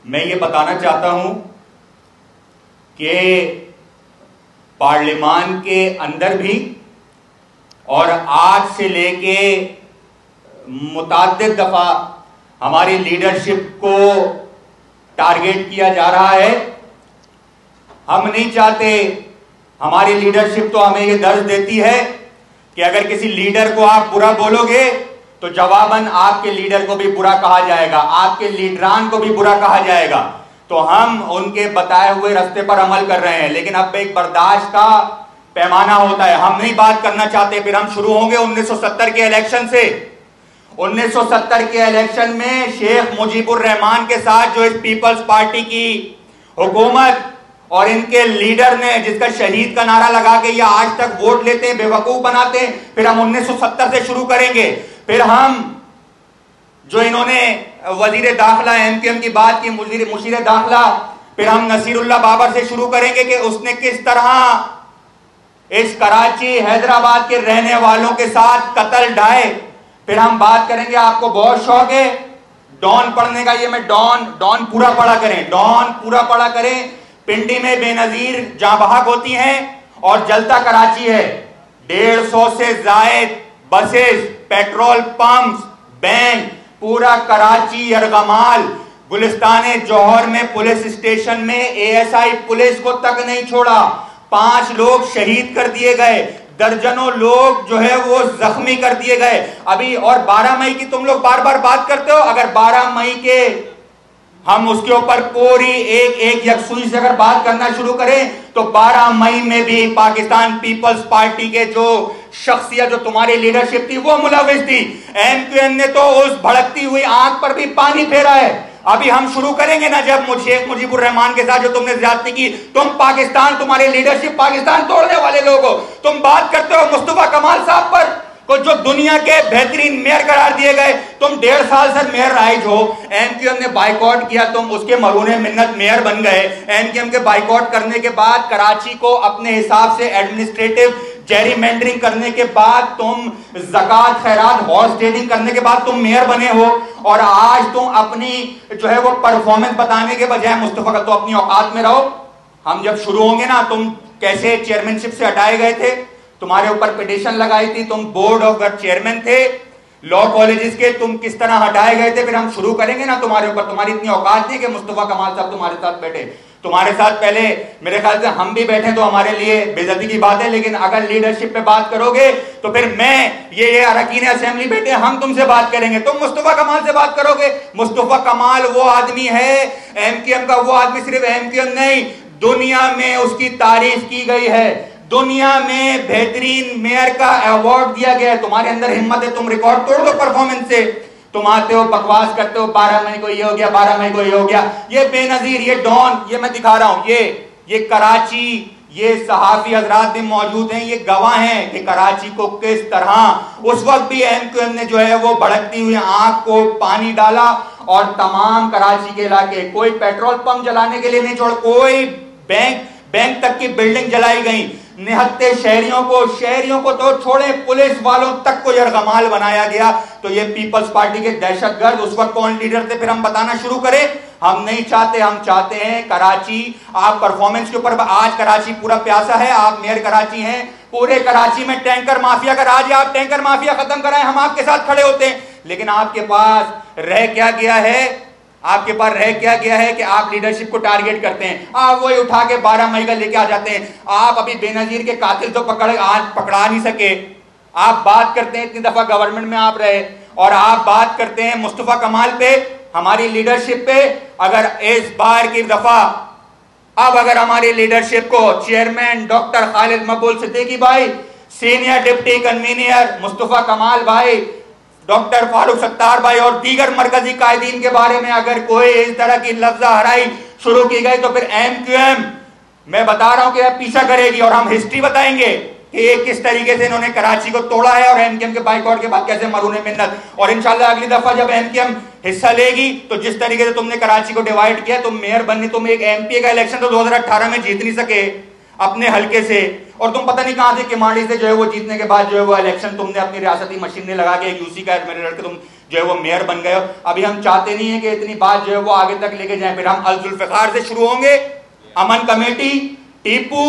मैं ये बताना चाहता हूं कि पार्लियामान के अंदर भी और आज से लेके मुताद्दिद दफा हमारी लीडरशिप को टारगेट किया जा रहा है। हम नहीं चाहते, हमारी लीडरशिप तो हमें ये दर्ज देती है कि अगर किसी लीडर को आप बुरा बोलोगे तो जवाबन आपके लीडर को भी बुरा कहा जाएगा, आपके लीडरान को भी बुरा कहा जाएगा। तो हम उनके बताए हुए रास्ते पर अमल कर रहे हैं, लेकिन अब एक बर्दाश्त का पैमाना होता है। हम नहीं बात करना चाहते। फिर हम शुरू होंगे 1970 के इलेक्शन से। 1970 के इलेक्शन में शेख मुजीबुर रहमान के साथ जो इस पीपल्स पार्टी की हुकूमत और इनके लीडर ने जिसका शहीद का नारा लगा के ये आज तक वोट लेते हैं, बेवकूफ बनाते हैं। फिर हम 1970 से शुरू करेंगे। फिर हम जो इन्होंने वजीर दाखिला एमक्यूएम की बात की, मुशीर दाखिला, फिर हम नसीरुल्लाह बाबर से शुरू करेंगे कि उसने किस तरह इस कराची हैदराबाद के रहने वालों के साथ कत्ल ढाए। फिर हम बात करेंगे, आपको बहुत शौक है डॉन पढ़ने का, ये मैं डॉन पूरा पढ़ा करें, डॉन पूरा पढ़ा करें। पिंडी में बेनजीर जां बहक होती हैं और जलता कराची है। 150 से जायद बसेस, पेट्रोल पंप्स, बैंक, पूरा कराची यरगमाल, गुलिस्तान जौहर में पुलिस स्टेशन में एएसआई पुलिस को तक नहीं छोड़ा। 5 लोग शहीद कर दिए गए, दर्जनों लोग जो है वो जख्मी कर दिए गए। अभी और 12 मई की तुम लोग बार बार बात करते हो। अगर 12 मई के हम उसके ऊपर पूरी एक यकसुई से अगर बात करना शुरू करें तो 12 मई में भी पाकिस्तान पीपल्स पार्टी के जो शख्सियत, जो तुम्हारी लीडरशिप थी, वो मुलविस थी। एमक्यूएम ने तो उस भड़कती हुई आंख पर भी पानी फेरा है। अभी हम शुरू करेंगे ना, जब शेख मुजीबुर रहमान के साथ जो तुमने ज्यादती की, तुम पाकिस्तान, तुम्हारी लीडरशिप पाकिस्तान तोड़ने वाले लोग हो। तुम बात करते हो मुस्तफा कमाल साहब पर को जो दुनिया के बेहतरीन मेयर करार दिए गए। तुम 1.5 साल से मेयर राइज हो, एमक्यूएम ने बाइकआउट किया, तुम उसके मरूने मिन्नत मेयर बन गए। एमक्यूएम के बाइकआउट करने के बाद कराची को अपने हिसाब से एडमिनिस्ट्रेटिव जेरीमेंडरिंग करने के बाद, तुम ज़कात खैरात हॉर्स ट्रेडिंग करने के बाद तुम मेयर बने हो। और आज तुम अपनी जो है वो परफॉर्मेंस बताने के बजाय मुस्तफा का तो अपनी औकात में रहो। हम जब शुरू होंगे ना, तुम कैसे चेयरमैनशिप से हटाए गए थे, तुम्हारे ऊपर पिटीशन लगाई थी, तुम बोर्ड ऑफ चेयरमैन थे लॉ कॉलेजेस के, तुम किस तरह हटाए गए थे। फिर हम शुरू करेंगे ना तुम्हारे ऊपर। तुम्हारी इतनी औकात थी कि मुस्तफा कमाल साहब तुम्हारे साथ बैठे, तुम्हारे साथ पहले मेरे ख्याल से हम भी बैठे तो हमारे लिए बेइज्जती की बात है। लेकिन अगर लीडरशिप पे बात करोगे तो फिर मैं ये अरकान असेंबली बैठे, हम तुमसे बात करेंगे, तुम मुस्तफा कमाल से बात करोगे। मुस्तफा कमाल वो आदमी है, एमक्यूएम का वो आदमी, सिर्फ एमक्यूएम नहीं, दुनिया में उसकी तारीफ की गई है। दुनिया में बेहतरीन मेयर का अवार्ड दिया गया है। तुम्हारे अंदर हिम्मत है, तुम रिकॉर्ड तोड़ दो परफॉर्मेंस से। तुम आते हो, बकवास करते हो, 12 मई को ये हो गया, 12 मई को ये हो गया। ये बेनजीर, ये डॉन, ये मैं दिखा रहा हूं, ये कराची, ये सहाफी हजरात भी मौजूद हैं, ये गवाह हैं कि कराची को किस तरह उस वक्त भी एमक्यूएम ने जो है वो भड़कती हुई आंख को पानी डाला और तमाम कराची के इलाके, कोई पेट्रोल पंप जलाने के लिए नहीं छोड़, कोई बैंक तक की बिल्डिंग जलाई गई। निहत्ते शहरियों को तो छोड़े, पुलिस वालों तक को यरगमाल बनाया गया। तो ये पीपल्स पार्टी के दहशतगर्द उस वक्त कौन लीडर थे, फिर हम बताना शुरू करें। हम नहीं चाहते, हम चाहते हैं कराची, आप परफॉर्मेंस के ऊपर, आज कराची पूरा प्यासा है, आप मेयर कराची हैं, पूरे कराची में टैंकर माफिया का राज है, आप टैंकर माफिया खत्म कराएं, हम आपके साथ खड़े होते हैं। लेकिन आपके पास रह क्या गया है, आपके पास रह क्या गया है कि आप लीडरशिप को टारगेट करते हैं। आप वही उठा के 12 मई का लेके आ जाते हैं। आप अभी बेनजीर के कातिल तो आज पकड़ा नहीं सके। आप बात करते हैं, इतनी दफा गवर्नमेंट में आप रहे, और आप बात करते हैं मुस्तफा कमाल पे, हमारी लीडरशिप पे। अगर इस बार की दफा अब अगर हमारी लीडरशिप को चेयरमैन डॉक्टर खालिद मकबूल सिद्दीकी भाई, सीनियर डिप्टी कन्वीनर मुस्तफा कमाल भाई, डॉक्टर फारूक सत्तार भाई और दीगर मरकजी कायदीन के बारे में अगर कोई इस तरह की लफ्जा हराई शुरू की गई तो फिर एमक्यूएम, मैं बता रहा हूं कि पीछा करेगी। और हम हिस्ट्री बताएंगे कि किस तरीके से इन्होंने कराची को तोड़ा है और एमक्यूएम के बाइकआउट के बाद कैसे मरूने मिन्नत। और इंशाल्लाह अगली दफा जब एमक्यूएम हिस्सा लेगी तो जिस तरीके से तुमने कराची को डिवाइड किया, तुम मेयर बनने, तुम एक एमपी का इलेक्शन तो 2018 में जीत नहीं सके अपने हल्के से, और तुम पता नहीं कहां से किमाड़ी से जो है वो जीतने के बाद जो है वो इलेक्शन तुमने अपनी रियासती मशीनरी लगा के यूसी का मेरे लड़के तुम जो है वो मेयर बन गए हो। अभी हम चाहते नहीं है कि इतनी बात जो है वो आगे तक लेके जाए। फिर हम अल जुल्फिकार से शुरू होंगे, अमन कमेटी, टीपू,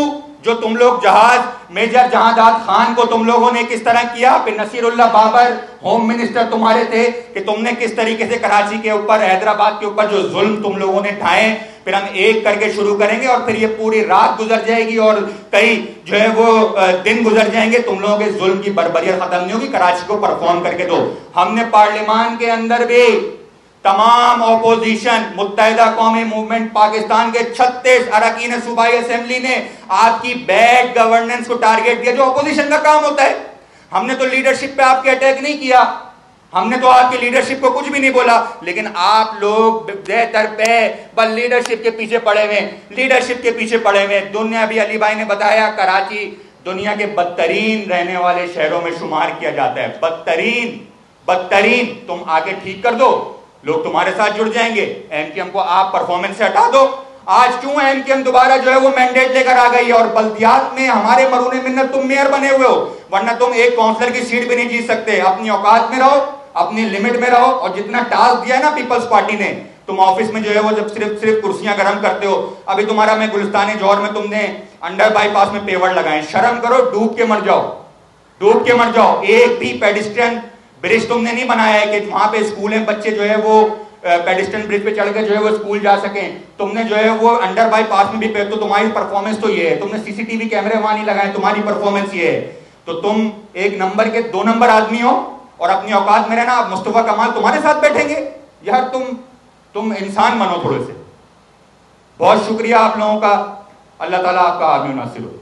जो तुम लोग जहाज मेजर जहादात खान को तुम लोगों ने किस तरह किया, फिर नसीरुल्लाह बाबर होम मिनिस्टर तुम्हारे थे कि तुमने किस तरीके से कराची के ऊपर, हैदराबाद के ऊपर जो जुल्म तुम लोगों ने ढाए। फिर हम एक करके शुरू करेंगे और फिर ये पूरी रात गुजर जाएगी और कई जो है वो दिन गुजर जाएंगे, तुम लोगों के जुल्म की बर्बरियत खत्म नहीं होगी। कराची को परफॉर्म करके दो। हमने पार्लियामान के अंदर भी तमाम ऑपोजिशन, मुत्तहिदा कौमी मूवमेंट पाकिस्तान के 36 अरकान सूबाई असेंबली ने आपकी बैड गवर्नेंस को टारगेट दिया, जो ऑपोजिशन का काम होता है। हमने तो लीडरशिप पे आपके अटैक नहीं किया, हमने तो आपकी लीडरशिप को कुछ भी नहीं बोला, लेकिन आप लोग बेहतर पे बस लीडरशिप के पीछे पड़े हुए, लीडरशिप के पीछे पड़े हुए। दुनिया भी, अली भाई ने बताया, कराची दुनिया के बदतरीन रहने वाले शहरों में शुमार किया जाता है। बदतरीन। तुम आगे ठीक कर दो, लोग तुम्हारे साथ जुड़ जाएंगे। एमकेएम को आप परफॉर्मेंस से हटा दो। आज क्यों एमकेएम दोबारा जो है वो मैंडेट लेकर आ गई है और बल्दियात में हमारे मरूने मिन्नत तुम मेयर बने हुए हो, वरना तुम एक काउंसलर की सीट भी नहीं जीत सकते। अपनी औकात में रहो, अपनी लिमिट में रहो। और जितना टास्क दिया है ना पीपल्स पार्टी ने, तुम ऑफिस में जो है वो जब सिर्फ कुर्सियां गर्म करते हो। अभी तुम्हारा मैं गुलिस्तानी जौहर में तुमने अंडर बाईपास में पेवर लगाए, शर्म करो, डूब के मर जाओ। एक भी पेडिस्ट्रियन ब्रिज तुमने नहीं बनाया है कि वहां पे स्कूल है, बच्चे जो है वो पेडिस्ट्रियन ब्रिज पे चढ़ के जो है वो स्कूल जा सकें। तुमने जो है वो अंडर बाईपास में भी तो तुम्हारी परफॉर्मेंस तो ये है। तुमने सीसीटीवी कैमरे वहां नहीं लगाए, तुम्हारी परफॉर्मेंस ये है। तो तुम एक नंबर के 2 नंबर आदमी हो और अपनी औकात में रहना। मुस्तफा कमाल तुम्हारे साथ बैठेंगे यार, तुम इंसान बनो थोड़े से। बहुत शुक्रिया आप लोगों का। अल्लाह ताला आपका आमीन नासिर हो।